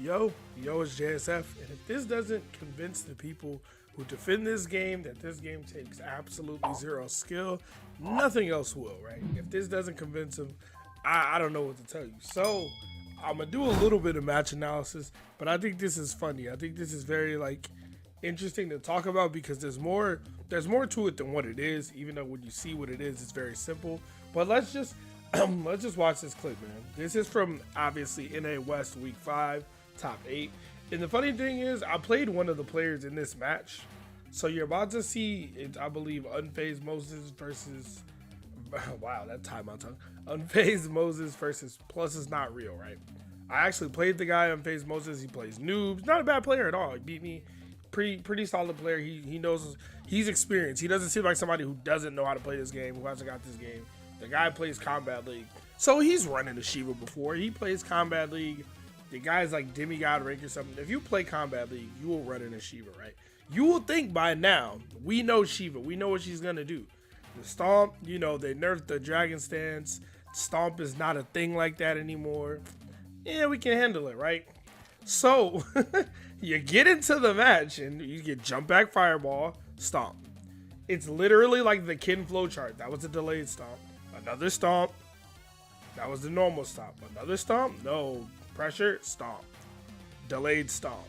Yo, it's JSF, and if this doesn't convince the people who defend this game that this game takes absolutely zero skill, nothing else will, right? If this doesn't convince them, I don't know what to tell you. So, I'm gonna do a little bit of match analysis, but I think this is funny. I think this is very interesting to talk about because there's more to it than what it is, even though when you see what it is, it's very simple. But let's just let's just watch this clip, man. This is from obviously NA West Week 5, top 8. And the funny thing is, I played one of the players in this match. So you're about to see, I believe, Unfazed Moses versus, wow, that tied my tongue. Unfazed Moses versus Plus is not real, right? I actually played the guy Unfazed Moses. He plays noobs. Not a bad player at all. He beat me. Pretty solid player. He knows, he's experienced. He doesn't seem like somebody who doesn't know how to play this game, who hasn't got this game. The guy plays Kombat League. So he's running the Sheeva before. He plays Kombat League. The guy's like demigod rank or something. If you play Kombat League, you will run in a Sheeva, right? You will think by now, we know Sheeva. We know what she's going to do. The stomp, they nerfed the dragon stance. Stomp is not a thing like that anymore. Yeah, we can handle it, right? So, you get into the match and you get jump back fireball, stomp. It's literally like the Kin flow chart. That was a delayed stomp. Another stomp. That was the normal stomp. Another stomp. No. Pressure. Stomp. Delayed stomp.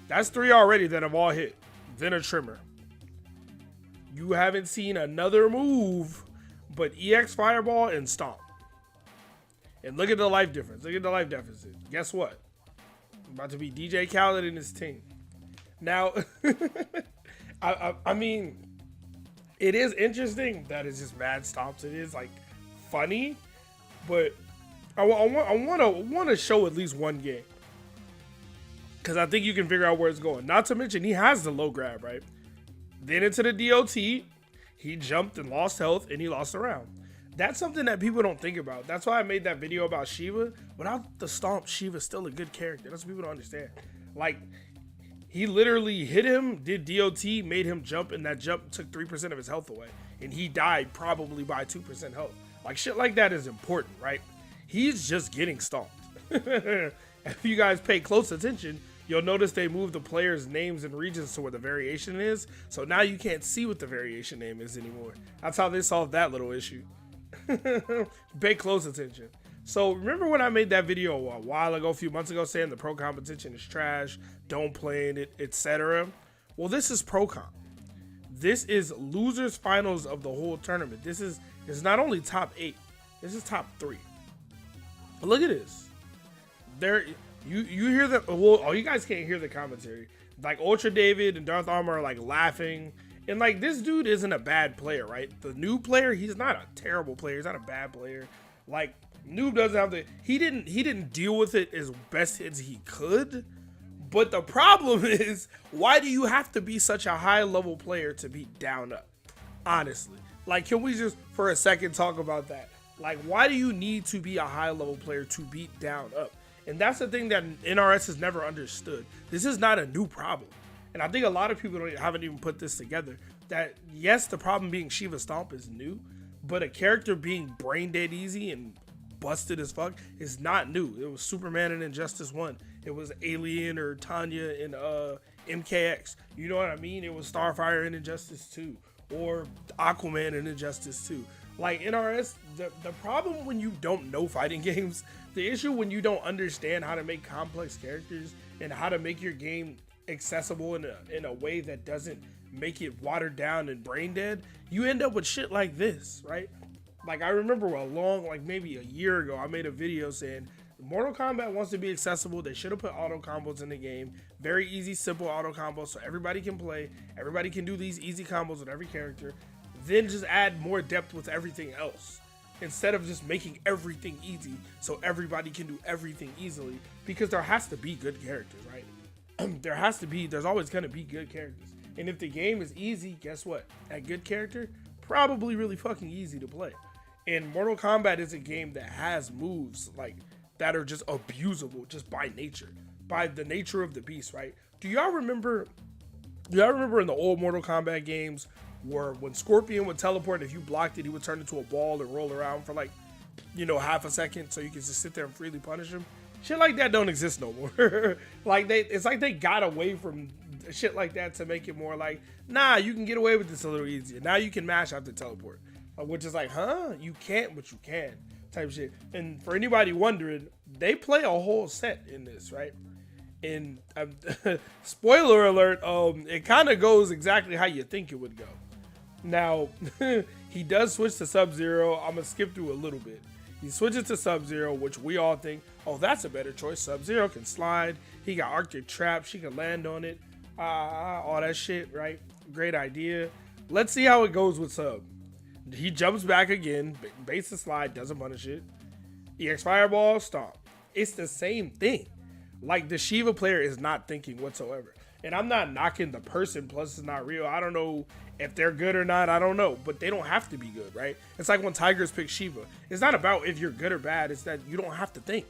That's 3 already that have all hit. Then a trimmer. You haven't seen another move but EX Fireball and Stomp. And look at the life difference. Look at the life deficit. Guess what? About to be DJ Khaled and his team. Now, I mean, it is interesting that it's just mad stomps. It is funny, but I want to show at least one game because I think you can figure out where it's going. Not to mention he has the low grab, right? Then into the DOT, he jumped and lost health and he lost a round. That's something that people don't think about. That's why I made that video about Sheeva. Without the stomp, Sheeva's still a good character. That's what people don't understand. He literally hit him, did DOT, made him jump, and that jump took 3% of his health away. And he died probably by 2% health. Shit like that is important, right? He's just getting stomped. If you guys pay close attention, you'll notice they moved the players' names and regions to where the variation is. So now you can't see what the variation name is anymore. That's how they solved that little issue. Pay close attention. So remember when I made that video a while ago, a few months ago, saying the pro competition is trash, don't play in it, etc. Well, this is pro comp. This is losers finals of the whole tournament. This is not only top 8, this is top 3. But look at this. There, you hear the you guys can't hear the commentary. Ultra David and Darth Armor are laughing. And this dude isn't a bad player, right? The new player, he's not a terrible player. He's not a bad player. Noob doesn't have he didn't deal with it as best as he could. But the problem is, why do you have to be such a high level player to beat down up? Honestly. Can we just for a second talk about that? Why do you need to be a high level player to beat down up? And that's the thing that NRS has never understood. This is not a new problem. And I think a lot of people haven't even put this together. That yes, the problem being Sheeva Stomp is new, but a character being brain dead easy and busted as fuck is not new. It was Superman in Injustice 1. It was Alien or Tanya in MKX. You know what I mean? It was Starfire in Injustice 2 or Aquaman in Injustice 2. NRS, the problem when you don't know fighting games, the issue when you don't understand how to make complex characters and how to make your game accessible in a way that doesn't make it watered down and brain dead, you end up with shit like this, right? I remember maybe a year ago, I made a video saying Mortal Kombat wants to be accessible. They should have put auto combos in the game. Very easy, simple auto combos so everybody can play. Everybody can do these easy combos with every character. Then just add more depth with everything else. Instead of just making everything easy so everybody can do everything easily. Because there has to be good characters, right? There's always going to be good characters. And if the game is easy, guess what? That good character, probably really fucking easy to play. And Mortal Kombat is a game that has moves that are just abusable just by nature. By the nature of the beast, right? Do y'all remember in the old Mortal Kombat games where when Scorpion would teleport, if you blocked it, he would turn into a ball and roll around for half a second so you can just sit there and freely punish him? Shit like that don't exist no more. Like it's like they got away from shit like that to make it more like, nah, you can get away with this a little easier. Now you can mash after teleport, which is like, huh? You can't, but you can, type shit. And for anybody wondering, they play a whole set in this, right? And spoiler alert, it kind of goes exactly how you think it would go. Now, he does switch to Sub-Zero. I'm gonna skip through a little bit. He switches to Sub-Zero, which we all think, oh, that's a better choice. Sub-Zero can slide. He got Arctic Trap. She can land on it. All that shit, right? Great idea. Let's see how it goes with Sub. He jumps back again. Base the slide. Doesn't punish it. EX Fireball. Stomp. It's the same thing. Like, the Sheeva player is not thinking whatsoever. And I'm not knocking the person, plus it's not real. I don't know if they're good or not, I don't know. But they don't have to be good, right? It's like when Tigers pick Sheeva. It's not about if you're good or bad. It's that you don't have to think.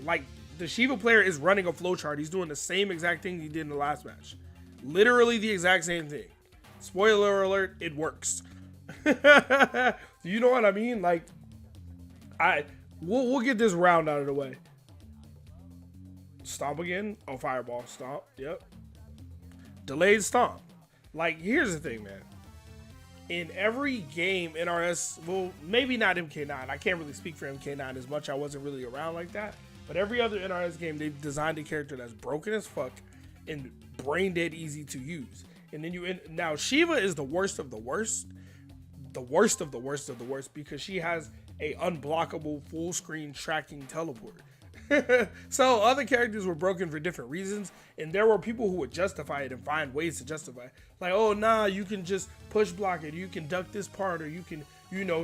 Like, the Sheeva player is running a flowchart. He's doing the same exact thing he did in the last match. Literally the exact same thing. Spoiler alert, it works. You know what I mean? Like, we'll get this round out of the way. Stomp again. Oh, Fireball. Stomp. Yep. Delayed stomp. Like, here's the thing, man. In every game, NRS, well, maybe not MK9. I can't really speak for MK9 as much. I wasn't really around like that. But every other NRS game, they've designed a character that's broken as fuck and brain dead easy to use. And then now Sheeva is the worst of the worst. The worst of the worst of the worst, because she has a unblockable full screen tracking teleport. So other characters were broken for different reasons, and there were people who would justify it and find ways to justify it. Like, oh, nah, you can just push block it, you can duck this part, or you can,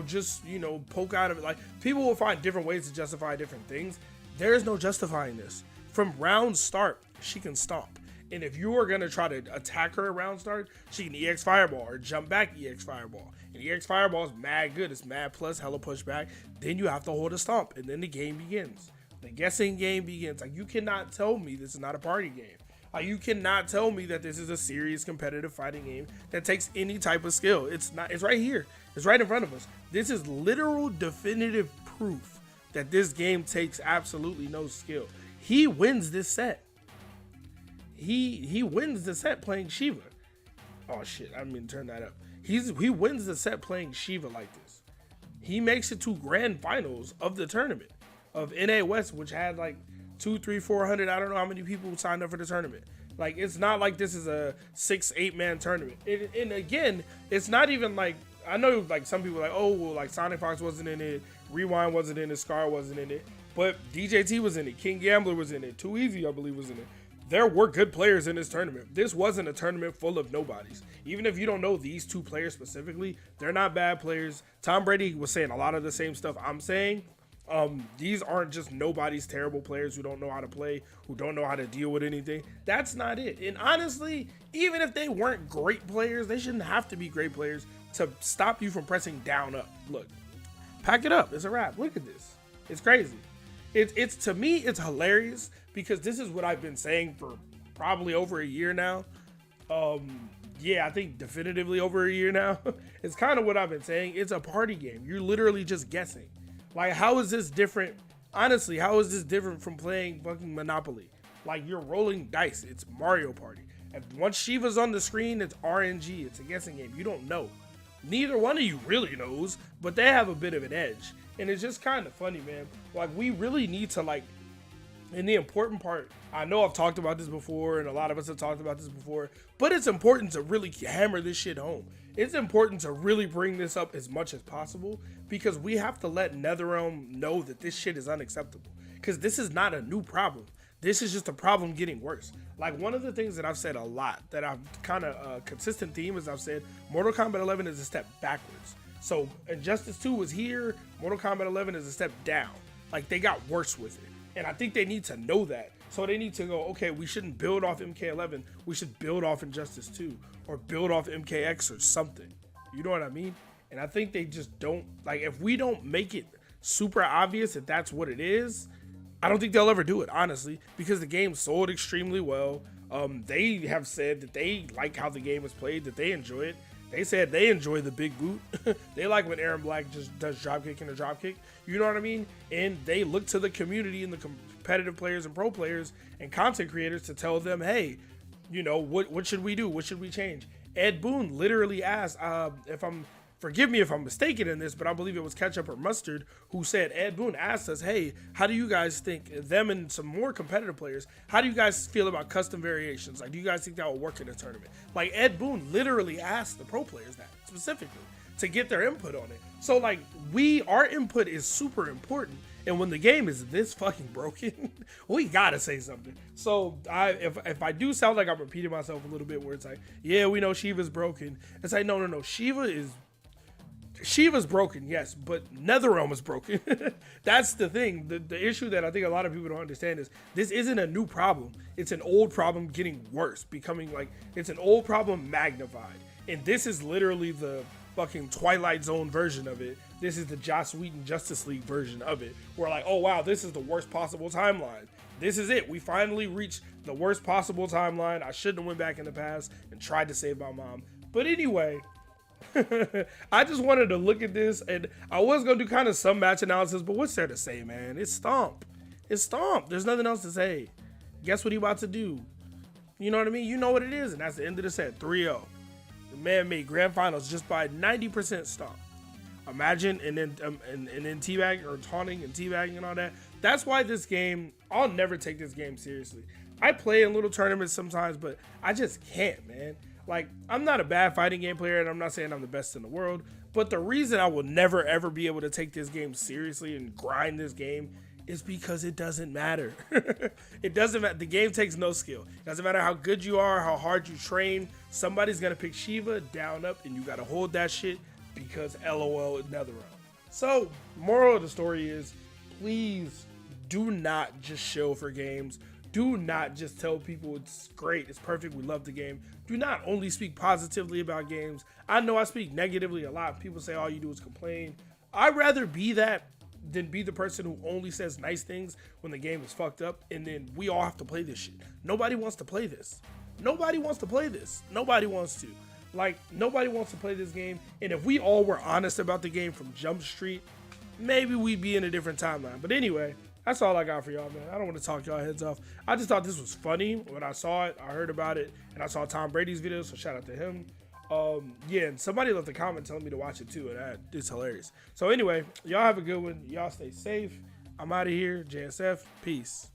just, poke out of it. Like, people will find different ways to justify different things. There is no justifying this. From round start, she can stomp. And if you are going to try to attack her at round start, she can EX Fireball or jump back EX Fireball. And EX Fireball is mad good. It's mad plus, hella pushback. Then you have to hold a stomp, and then the game begins. The guessing game begins. Like, you cannot tell me this is not a party game. Like, you cannot tell me that this is a serious competitive fighting game that takes any type of skill. It's not. It's right here. It's right in front of us. This is literal definitive proof that this game takes absolutely no skill. He wins this set. He wins the set playing Sheeva. Oh shit, I didn't mean to turn that up. He wins the set playing Sheeva like this. He makes it to grand finals of the tournament of NA West, which had like 200, 300, 400. I don't know how many people signed up for the tournament. Like, it's not like this is a 6-8 man tournament. And again, it's not even like, I know like some people are like, oh, well, like Sonic Fox wasn't in it, Rewind wasn't in it, Scar wasn't in it, but DJT was in it, King Gambler was in it, Too Easy, I believe, was in it. There were good players in this tournament. This wasn't a tournament full of nobodies. Even if you don't know these two players specifically, they're not bad players. Tom Brady was saying a lot of the same stuff I'm saying. These aren't just nobody's terrible players who don't know how to play, who don't know how to deal with anything. That's not it. And honestly, even if they weren't great players, they shouldn't have to be great players to stop you from pressing down up. Look, pack it up. It's a wrap. Look at this. It's crazy. It's to me, it's hilarious because this is what I've been saying for probably over a year now. Yeah, I think definitively over a year now. It's kind of what I've been saying. It's a party game. You're literally just guessing. Like, how is this different? Honestly, how is this different from playing fucking Monopoly? Like, you're rolling dice. It's Mario Party. And once Sheeva's on the screen, it's RNG. It's a guessing game. You don't know. Neither one of you really knows, but they have a bit of an edge. And it's just kind of funny, man. Like, we really need to, like, and the important part, I know I've talked about this before, and a lot of us have talked about this before, but it's important to really hammer this shit home. It's important to really bring this up as much as possible, because we have to let NetherRealm know that this shit is unacceptable. Because this is not a new problem. This is just a problem getting worse. Like, one of the things that I've said a lot, that I've kind of consistent theme is I've said Mortal Kombat 11 is a step backwards. So Injustice 2 was here, Mortal Kombat 11 is a step down. Like, they got worse with it. And I think they need to know that. So they need to go, okay, we shouldn't build off MK11. We should build off Injustice 2 or build off MKX or something. You know what I mean? And I think they just don't, like, if we don't make it super obvious that that's what it is, I don't think they'll ever do it, honestly, because the game sold extremely well. They have said that they like how the game is played, that they enjoy it. They said they enjoy the big boot. They like when Aaron Black just does dropkick and a dropkick. You know what I mean? And they look to the community and the competitive players and pro players and content creators to tell them, hey, you know, what should we do? What should we change? Ed Boon literally asked, forgive me if I'm mistaken in this, but I believe it was Ketchup or Mustard who said, Ed Boon asked us, hey, how do you guys think, them and some more competitive players, how do you guys feel about custom variations? Like, do you guys think that will work in a tournament? Like, Ed Boon literally asked the pro players that specifically to get their input on it. So, like, our input is super important. And when the game is this fucking broken, we gotta say something. So if I do sound like I'm repeating myself a little bit, where it's like, yeah, we know Sheeva's broken. It's like, no. Sheeva's broken, yes, but NetherRealm is broken. That's the thing. The issue that I think a lot of people don't understand is this isn't a new problem. It's an old problem getting worse, becoming like, it's an old problem magnified. And this is literally the fucking Twilight Zone version of it. This is the Joss Whedon Justice League version of it. We're like, oh wow, this is the worst possible timeline. This is it. We finally reached the worst possible timeline. I shouldn't have went back in the past and tried to save my mom. But anyway, I just wanted to look at this, and I was going to do kind of some match analysis, but what's there to say, man? It's Stomp. It's Stomp. There's nothing else to say. Guess what he about to do? You know what I mean? You know what it is, and that's the end of the set, 3-0. The man made grand finals just by 90% Stomp. Imagine, and then teabagging or taunting and teabagging and all that. That's why this game, I'll never take this game seriously. I play in little tournaments sometimes, but I just can't, man. Like, I'm not a bad fighting game player, and I'm not saying I'm the best in the world, but the reason I will never, ever be able to take this game seriously and grind this game is because it doesn't matter. It doesn't matter. The game takes no skill. It doesn't matter how good you are, how hard you train. Somebody's going to pick Sheeva down up, and you got to hold that shit because LOL NetherRealm. So, moral of the story is, please do not just shill for games. Do not just tell people it's great, it's perfect, we love the game. Do not only speak positively about games. I know I speak negatively a lot. People say all you do is complain. I'd rather be that than be the person who only says nice things when the game is fucked up, and then we all have to play this shit. Nobody wants to play this. Nobody wants to play this. Nobody wants to. Like, nobody wants to play this game, and if we all were honest about the game from Jump Street, maybe we'd be in a different timeline. But anyway, that's all I got for y'all, man. I don't want to talk y'all heads off. I just thought this was funny when I saw it. I heard about it, and I saw Tom Brady's video, so shout out to him. Yeah, and somebody left a comment telling me to watch it too, and that is hilarious. So anyway, y'all have a good one. Y'all stay safe. I'm out of here. JSF. Peace.